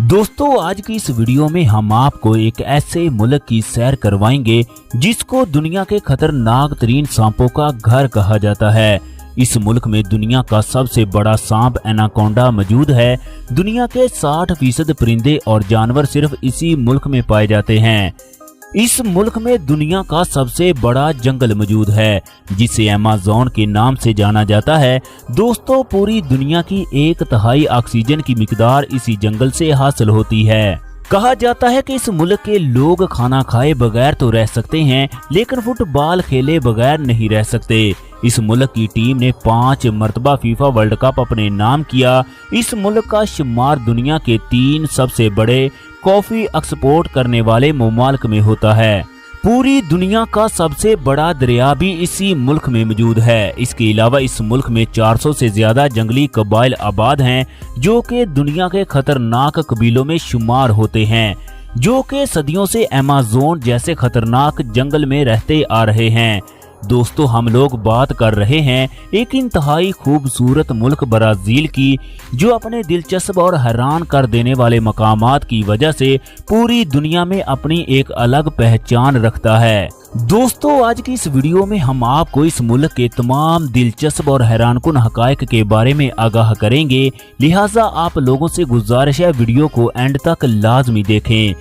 दोस्तों आज की इस वीडियो में हम आपको एक ऐसे मुल्क की सैर करवाएंगे जिसको दुनिया के खतरनाक तरीन सांपों का घर कहा जाता है। इस मुल्क में दुनिया का सबसे बड़ा सांप एनाकोंडा मौजूद है। दुनिया के 60% परिंदे और जानवर सिर्फ इसी मुल्क में पाए जाते हैं। इस मुल्क में दुनिया का सबसे बड़ा जंगल मौजूद है जिसे अमेज़न के नाम से जाना जाता है। दोस्तों पूरी दुनिया की 1/3 ऑक्सीजन की मिकदार इसी जंगल से हासिल होती है। कहा जाता है कि इस मुल्क के लोग खाना खाए बगैर तो रह सकते हैं लेकिन फुटबॉल खेले बगैर नहीं रह सकते। इस मुल्क की टीम ने 5 मरतबा फीफा वर्ल्ड कप अपने नाम किया। इस मुल्क का शुमार दुनिया के 3 सबसे बड़े कॉफी एक्सपोर्ट करने वाले ममालिक में होता है। पूरी दुनिया का सबसे बड़ा दरिया भी इसी मुल्क में मौजूद है। इसके अलावा इस मुल्क में 400 से ज्यादा जंगली कबाइल आबाद हैं जो कि दुनिया के खतरनाक कबीलों में शुमार होते हैं, जो कि सदियों से अमेज़न जैसे खतरनाक जंगल में रहते आ रहे हैं। दोस्तों हम लोग बात कर रहे हैं एक इंतहाई खूबसूरत मुल्क ब्राजील की, जो अपने दिलचस्प और हैरान कर देने वाले मकामात की वजह से पूरी दुनिया में अपनी एक अलग पहचान रखता है। दोस्तों आज की इस वीडियो में हम आपको इस मुल्क के तमाम दिलचस्प और हैरानकुन हकायक के बारे में आगाह करेंगे, लिहाजा आप लोगों से गुजारिश है वीडियो को एंड तक लाजमी देखें।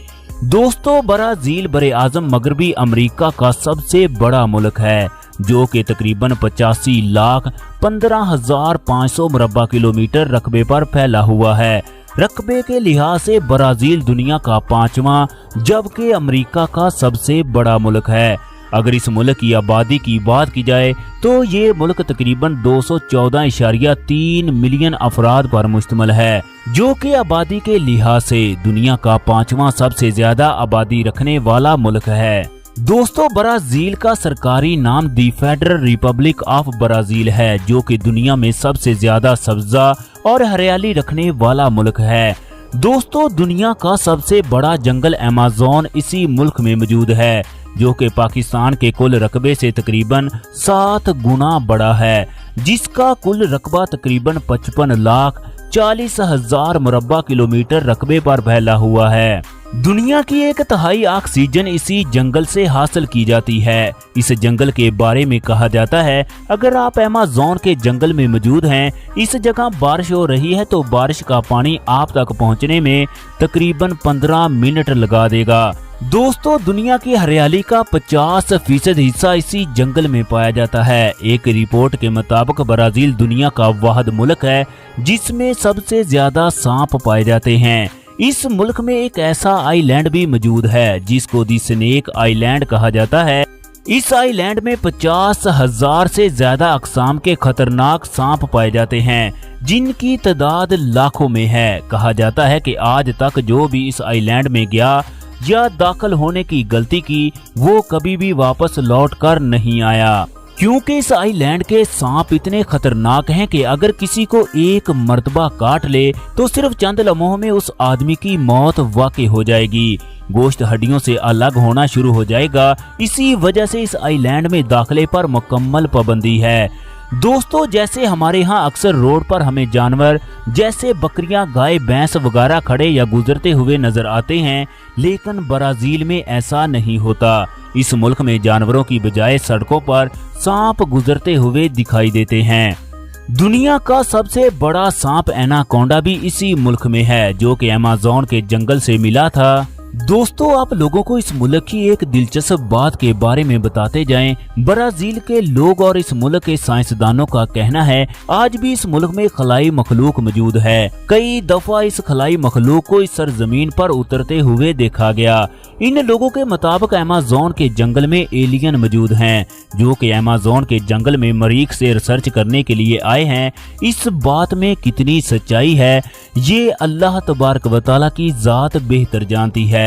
दोस्तों ब्राजील बरे आजम मगरबी अमेरिका का सबसे बड़ा मुल्क है जो कि तकरीबन 85,15,500 मुरब्बा किलोमीटर रकबे पर फैला हुआ है। रकबे के लिहाज से ब्राजील दुनिया का 5वां जबकि अमेरिका का सबसे बड़ा मुल्क है। अगर इस मुल्क की आबादी की बात की जाए तो ये मुल्क तकरीबन 214.3 मिलियन अफराद पर मुश्तमिल है, जो कि आबादी के लिहाज से दुनिया का 5वां सबसे ज्यादा आबादी रखने वाला मुल्क है। दोस्तों ब्राजील का सरकारी नाम दी फेडरल रिपब्लिक ऑफ ब्राजील है, जो कि दुनिया में सबसे ज्यादा सब्जा और हरियाली रखने वाला मुल्क है। दोस्तों दुनिया का सबसे बड़ा जंगल अमेज़न इसी मुल्क में मौजूद है, जो कि पाकिस्तान के कुल रकबे से तकरीबन 7 गुना बड़ा है, जिसका कुल रकबा तकरीबन 55,40,000 मुरब्बा किलोमीटर रकबे पर फैला हुआ है। दुनिया की 1/3 ऑक्सीजन इसी जंगल से हासिल की जाती है। इस जंगल के बारे में कहा जाता है अगर आप अमेज़न के जंगल में मौजूद हैं, इस जगह बारिश हो रही है तो बारिश का पानी आप तक पहुंचने में तकरीबन 15 मिनट लगा देगा। दोस्तों दुनिया की हरियाली का 50% हिस्सा इसी जंगल में पाया जाता है। एक रिपोर्ट के मुताबिक ब्राजील दुनिया का वाहिद मुल्क है जिसमें सबसे ज्यादा सांप पाए जाते हैं। इस मुल्क में एक ऐसा आइलैंड भी मौजूद है जिसको दी स्नेक आइलैंड कहा जाता है। इस आइलैंड में 50,000 से ज्यादा अकसाम के खतरनाक सांप पाए जाते हैं जिनकी तादाद लाखों में है। कहा जाता है कि आज तक जो भी इस आइलैंड में गया या दाखिल होने की गलती की वो कभी भी वापस लौट कर नहीं आया, क्योंकि इस आइलैंड के सांप इतने खतरनाक हैं कि अगर किसी को एक मर्तबा काट ले तो सिर्फ चंद लम्हों में उस आदमी की मौत वाक़ई हो जाएगी। गोश्त हड्डियों से अलग होना शुरू हो जाएगा। इसी वजह से इस आइलैंड में दाखिले पर मुकम्मल पाबंदी है। दोस्तों जैसे हमारे यहाँ अक्सर रोड पर हमें जानवर जैसे बकरियां, गाय, भैंस वगैरह खड़े या गुजरते हुए नजर आते हैं, लेकिन ब्राजील में ऐसा नहीं होता। इस मुल्क में जानवरों की बजाय सड़कों पर सांप गुजरते हुए दिखाई देते हैं। दुनिया का सबसे बड़ा सांप एनाकोंडा भी इसी मुल्क में है, जो कि अमेज़न के जंगल से मिला था। दोस्तों आप लोगों को इस मुल्क की एक दिलचस्प बात के बारे में बताते जाएं। ब्राजील के लोग और इस मुल्क के साइंसदानों का कहना है आज भी इस मुल्क में खलाई मखलूक मौजूद है। कई दफा इस खलाई मखलूक को इस सरजमीन पर उतरते हुए देखा गया। इन लोगों के मुताबिक अमेज़न के जंगल में एलियन मौजूद हैं, जो कि अमेज़न के जंगल में मरीख से रिसर्च करने के लिए आए हैं। इस बात में कितनी सच्चाई है ये अल्लाह तबारक व तआला की जात बेहतर जानती है।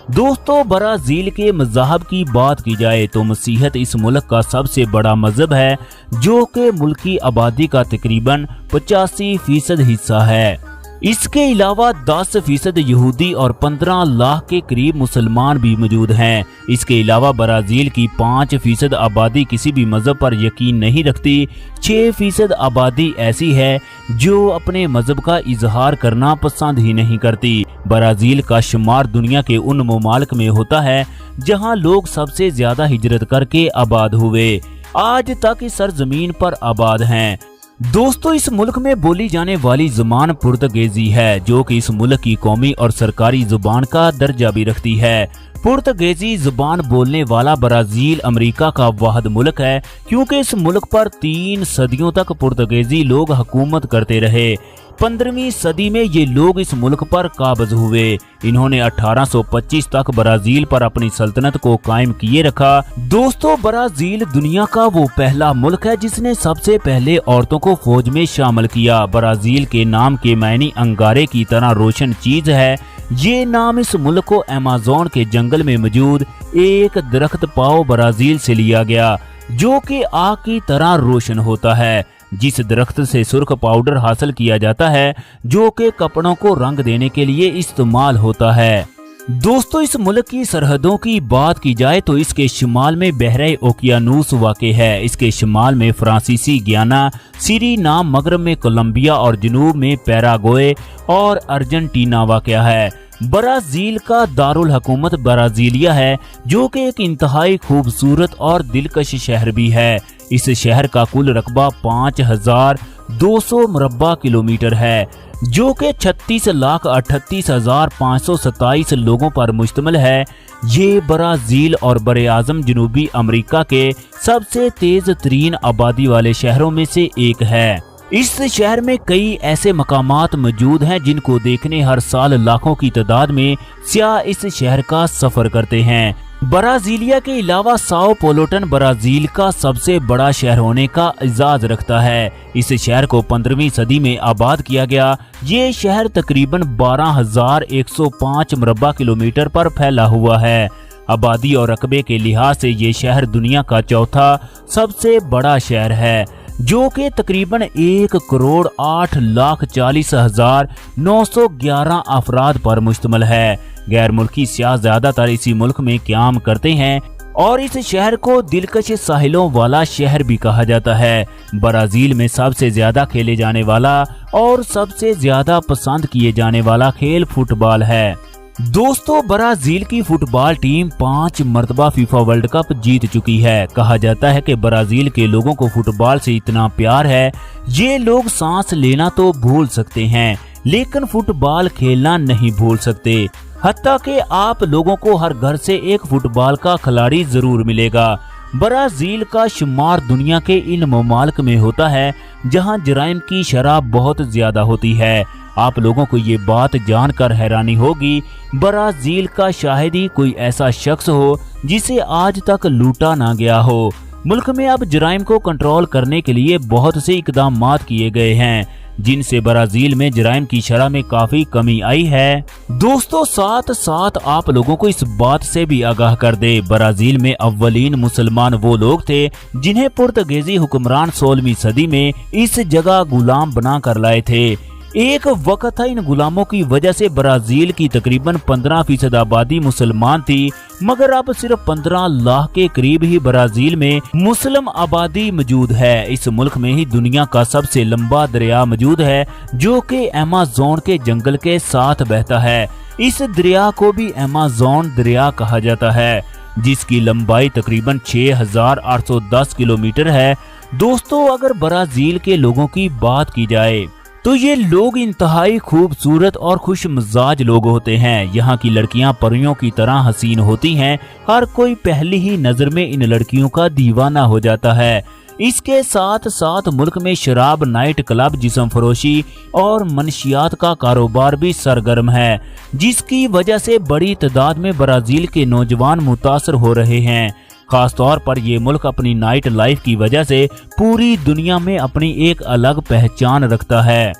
दोस्तों ब्राजील के मज़हब की बात की जाए तो मसीहत इस मुल्क का सबसे बड़ा मजहब है, जो कि मुल्क की आबादी का तकरीबन 85% हिस्सा है। इसके अलावा 10% यहूदी और 15 लाख के करीब मुसलमान भी मौजूद हैं। इसके अलावा ब्राज़ील की 5% आबादी किसी भी मजहब पर यकीन नहीं रखती। 6% आबादी ऐसी है जो अपने मजहब का इजहार करना पसंद ही नहीं करती। ब्राज़ील का शुमार दुनिया के उन ममालिक में होता है जहां लोग सबसे ज्यादा हिजरत करके आबाद हुए, आज तक इस सरजमीन पर आबाद हैं। दोस्तों, इस मुल्क में बोली जाने वाली जुबान पुर्तगेजी है, जो कि इस मुल्क की कौमी और सरकारी जुबान का दर्जा भी रखती है। पुर्तगेजी जुबान बोलने वाला ब्राज़ील अमेरिका का वाहिद मुल्क है, क्योंकि इस मुल्क पर 3 सदियों तक पुर्तगेजी लोग हुकूमत करते रहे। 15वीं सदी में ये लोग इस मुल्क पर काबिज हुए। इन्होंने 1825 तक ब्राज़ील पर अपनी सल्तनत को कायम किए रखा। दोस्तों, ब्राज़ील दुनिया का वो पहला मुल्क है जिसने सबसे पहले औरतों को फौज में शामिल किया। ब्राज़ील के नाम के मायने अंगारे की तरह रोशन चीज है। ये नाम इस मुल्क को अमेज़न के जंगल में मौजूद एक दरख्त पाओ ब्राज़ील से लिया गया, जो कि आग की तरह रोशन होता है, जिस दरख्त से सुर्ख पाउडर हासिल किया जाता है, जो कि कपड़ों को रंग देने के लिए इस्तेमाल होता है। दोस्तों, इस मुल्क की सरहदों की बात की जाए तो इसके शुमाल में बहरे ओकियानूस वाक़े है। इसके शुमाल में फ्रांसीसी गियाना, सूरीनाम, मगरब में कोलंबिया और जनूब में पैराग्वे और अर्जेंटीना वाक़या है। ब्राज़ील का दारुल हुकूमत ब्राज़ीलिया है, जो कि एक इंतहाई खूबसूरत और दिलकश शहर भी है। इस शहर का कुल रकबा 5200 मुरब्बा किलोमीटर है, जो कि 36,38,527 लोगों पर मुश्तमिल है। ये ब्राज़ील और बरे-आज़म जनूबी अमेरिका के सबसे तेज तरीन आबादी वाले शहरों में से एक है। इस शहर में कई ऐसे मकामात मौजूद हैं जिनको देखने हर साल लाखों की तादाद में सियाह इस शहर का सफर करते हैं। ब्राज़ीलिया के अलावा साओ पोलोटन ब्राज़ील का सबसे बड़ा शहर होने का एजाज रखता है। इस शहर को 15वीं सदी में आबाद किया गया। ये शहर तकरीबन 12,105 मुरब्बा किलोमीटर पर फैला हुआ है। आबादी और रकबे के लिहाज से ये शहर दुनिया का चौथा सबसे बड़ा शहर है, जो कि तकरीबन 1,40,40,911 अफराद पर मुश्तमिल है। गैर मुल्की सियाह ज्यादातर इसी मुल्क में क़याम करते हैं और इस शहर को दिलकश साहिलों वाला शहर भी कहा जाता है। ब्राज़ील में सबसे ज्यादा खेले जाने वाला और सबसे ज्यादा पसंद किए जाने वाला खेल फुटबॉल है। दोस्तों, ब्राज़ील की फुटबॉल टीम 5 मरतबा फीफा वर्ल्ड कप जीत चुकी है। कहा जाता है कि ब्राज़ील के लोगों को फुटबॉल से इतना प्यार है, ये लोग सांस लेना तो भूल सकते हैं लेकिन फुटबॉल खेलना नहीं भूल सकते। हत्ता कि आप लोगों को हर घर से एक फुटबॉल का खिलाड़ी जरूर मिलेगा। ब्राज़ील का शुमार दुनिया के इन ममालिक में होता है जहां जराइम की शरह बहुत ज्यादा होती है। आप लोगों को ये बात जानकर हैरानी होगी, ब्राज़ील का शायद ही कोई ऐसा शख्स हो जिसे आज तक लूटा ना गया हो। मुल्क में अब जराइम को कंट्रोल करने के लिए बहुत से इकदामात किए गए हैं, जिनसे ब्राज़ील में जराइम की शरह में काफी कमी आई है। दोस्तों, साथ साथ आप लोगों को इस बात से भी आगाह कर दे, ब्राज़ील में अव्वलीन मुसलमान वो लोग थे जिन्हें पुर्तगेजी हुक्मरान 16वीं सदी में इस जगह गुलाम बना कर लाए थे। एक वक्त था इन गुलामों की वजह से ब्राज़ील की तकरीबन 15% आबादी मुसलमान थी, मगर अब सिर्फ 15 लाख के करीब ही ब्राज़ील में मुस्लिम आबादी मौजूद है। इस मुल्क में ही दुनिया का सबसे लंबा दरिया मौजूद है, जो कि अमेज़न के जंगल के साथ बहता है। इस दरिया को भी अमेज़न दरिया कहा जाता है, जिसकी लंबाई तकरीबन 6,810 किलोमीटर है। दोस्तों, अगर ब्राज़ील के लोगों की बात की जाए तो ये लोग इंतहाई खूबसूरत और खुश मिजाज लोग होते हैं। यहाँ की लड़कियाँ परियों की तरह हसीन होती हैं। हर कोई पहली ही नजर में इन लड़कियों का दीवाना हो जाता है। इसके साथ साथ मुल्क में शराब, नाइट क्लब, जिस्म फरोशी और मनशियात का कारोबार भी सरगर्म है, जिसकी वजह से बड़ी तादाद में ब्राज़ील के नौजवान मुतासर हो रहे हैं। खास तौर पर ये मुल्क अपनी नाइट लाइफ की वजह से पूरी दुनिया में अपनी एक अलग पहचान रखता है।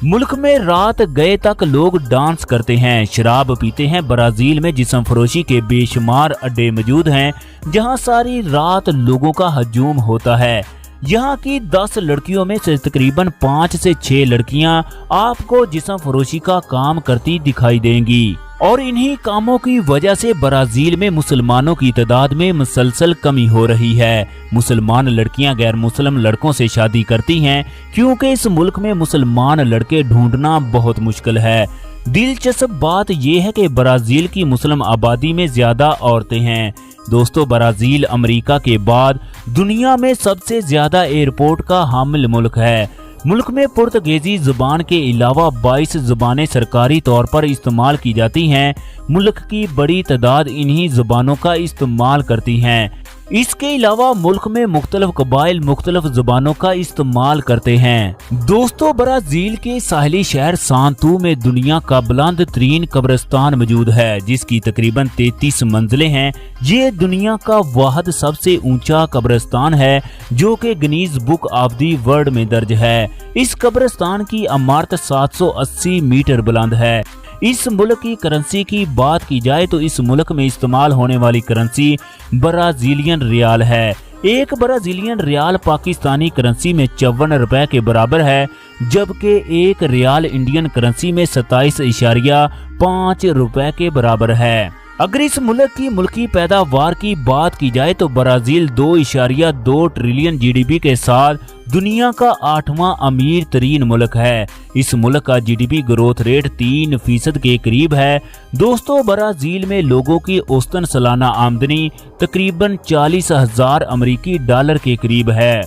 मुल्क में रात गए तक लोग डांस करते हैं, शराब पीते हैं। ब्राज़ील में जिस्म फरोशी के बेशुमार अड्डे मौजूद हैं, जहां सारी रात लोगों का हजूम होता है। यहाँ की 10 लड़कियों में से तकरीबन 5 से 6 लड़कियां आपको जिस्म फरोशी का काम करती दिखाई देंगी और इन्हीं कामों की वजह से ब्राजील में मुसलमानों की तादाद में मुसलसल कमी हो रही है। मुसलमान लड़कियां गैर मुस्लिम लड़कों से शादी करती हैं क्योंकि इस मुल्क में मुसलमान लड़के ढूंढना बहुत मुश्किल है। दिलचस्प बात यह है कि ब्राजील की मुस्लिम आबादी में ज्यादा औरतें हैं। दोस्तों, ब्राजील अमेरिका के बाद दुनिया में सबसे ज्यादा एयरपोर्ट का हामिल मुल्क है। मुल्क में पुर्तगाली जुबान के अलावा 22 जुबानें सरकारी तौर पर इस्तेमाल की जाती हैं। मुल्क की बड़ी तादाद इन्हीं जुबानों का इस्तेमाल करती हैं। इसके अलावा मुल्क में मुख्तलिफ कबाइल मुख्तलिफ जुबानों का इस्तेमाल करते हैं। दोस्तों, ब्राजील के साहिली शहर सांतू में दुनिया का बुलंद तरीन कब्रिस्तान मौजूद है जिसकी तकरीबन 33 मंजिलें हैं। ये दुनिया का वाहिद सबसे ऊंचा कब्रिस्तान है जो कि Guinness book of the world में दर्ज है। इस कब्रिस्तान की इमारत 780 मीटर बुलंद है। इस मुल्क की करेंसी की बात की जाए तो इस मुल्क में इस्तेमाल होने वाली करेंसी ब्राजीलियन रियाल है। एक ब्राजीलियन रियाल पाकिस्तानी करेंसी में 54 रुपए के बराबर है, जबकि एक रियाल इंडियन करेंसी में 27.5 रुपए के बराबर है। अगर इस मुल्क की मुल्की पैदावार की बात की जाए तो ब्राजील 2.2 ट्रिलियन जीडीपी के साथ दुनिया का 8वां अमीर तरीन मुल्क है। इस मुल्क का जीडीपी ग्रोथ रेट 3% के करीब है। दोस्तों, ब्राजील में लोगों की औसतन सालाना आमदनी तकरीबन 40,000 अमेरिकी डॉलर के करीब है।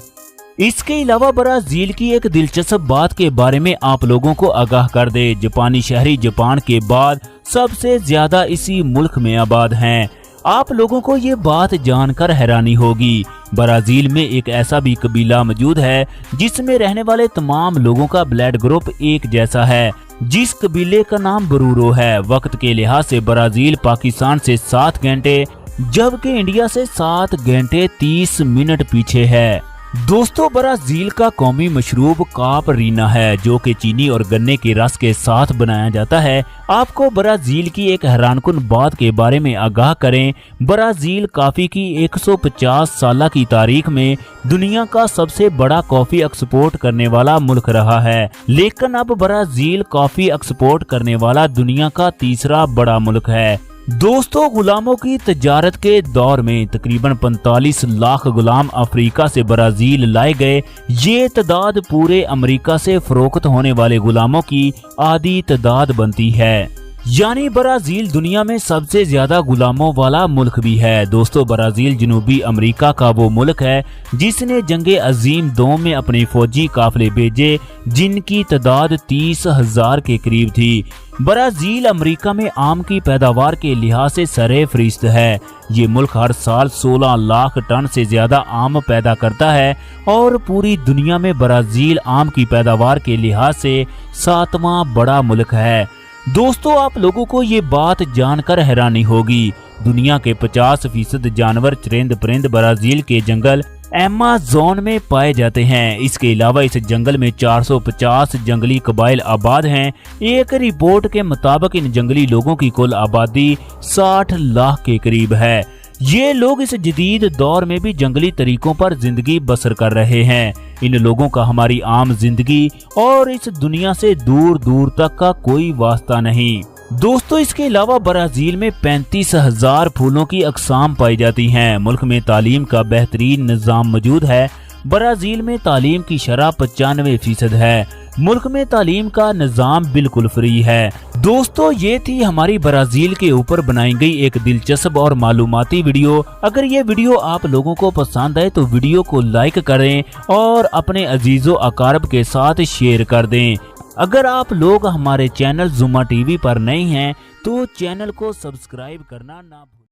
इसके अलावा ब्राजील की एक दिलचस्प बात के बारे में आप लोगों को आगाह कर दे। जापानी शहरी जापान के बाद सबसे ज्यादा इसी मुल्क में आबाद हैं। आप लोगों को ये बात जानकर हैरानी होगी, ब्राजील में एक ऐसा भी कबीला मौजूद है जिसमें रहने वाले तमाम लोगों का ब्लड ग्रुप एक जैसा है, जिस कबीले का नाम बरूरो है। वक्त के लिहाज से ब्राजील पाकिस्तान से 7 घंटे जबकि इंडिया से 7 घंटे 30 मिनट पीछे है। दोस्तों, ब्राजील का कौमी मशरूब कापरीना है जो कि चीनी और गन्ने के रस के साथ बनाया जाता है। आपको ब्राजील की एक हैरानकुन बात के बारे में आगाह करें। ब्राजील कॉफी की 150 साल की तारीख में दुनिया का सबसे बड़ा कॉफी एक्सपोर्ट करने वाला मुल्क रहा है, लेकिन अब ब्राजील कॉफी एक्सपोर्ट करने वाला दुनिया का तीसरा बड़ा मुल्क है। दोस्तों, गुलामों की तजारत के दौर में तकरीबन 45 लाख गुलाम अफ्रीका से ब्राजील लाए गए। ये तादाद पूरे अमेरिका से फरोख्त होने वाले गुलामों की आधी तादाद बनती है, यानी ब्राजील दुनिया में सबसे ज्यादा गुलामों वाला मुल्क भी है। दोस्तों, ब्राजील जनूबी अमेरिका का वो मुल्क है जिसने जंगे अजीम 2 में अपने फौजी काफिले भेजे जिनकी तादाद 30,000 के करीब थी। ब्राजील अमेरिका में आम की पैदावार के लिहाज से सरे फरिश्त है। ये मुल्क हर साल 16 लाख टन से ज्यादा आम पैदा करता है और पूरी दुनिया में ब्राजील आम की पैदावार के लिहाज से 7वां बड़ा मुल्क है। दोस्तों, आप लोगों को ये बात जानकर हैरानी होगी, दुनिया के 50% जानवर चरिंद परिंद ब्राजील के जंगल अमेज़न में पाए जाते हैं। इसके अलावा इस जंगल में 450 जंगली कबाइल आबाद हैं। एक रिपोर्ट के मुताबिक इन जंगली लोगों की कुल आबादी 60 लाख के करीब है। ये लोग इस जदीद दौर में भी जंगली तरीकों पर जिंदगी बसर कर रहे हैं। इन लोगों का हमारी आम जिंदगी और इस दुनिया से दूर दूर तक का कोई वास्ता नहीं। दोस्तों, इसके अलावा ब्राजील में 35,000 फूलों की अकसाम पाई जाती हैं। मुल्क में तालीम का बेहतरीन निज़ाम मौजूद है। ब्राजील में तालीम की शरह 95% है। मुल्क में तालीम का निज़ाम बिल्कुल फ्री है। दोस्तों, ये थी हमारी ब्राजील के ऊपर बनाई गई एक दिलचस्प और मालूमाती वीडियो। अगर ये वीडियो आप लोगों को पसंद आए तो वीडियो को लाइक करें और अपने अजीजों अकारब के साथ शेयर कर दें। अगर आप लोग हमारे चैनल जुमा टीवी पर नए हैं तो चैनल को सब्सक्राइब करना ना भूलें।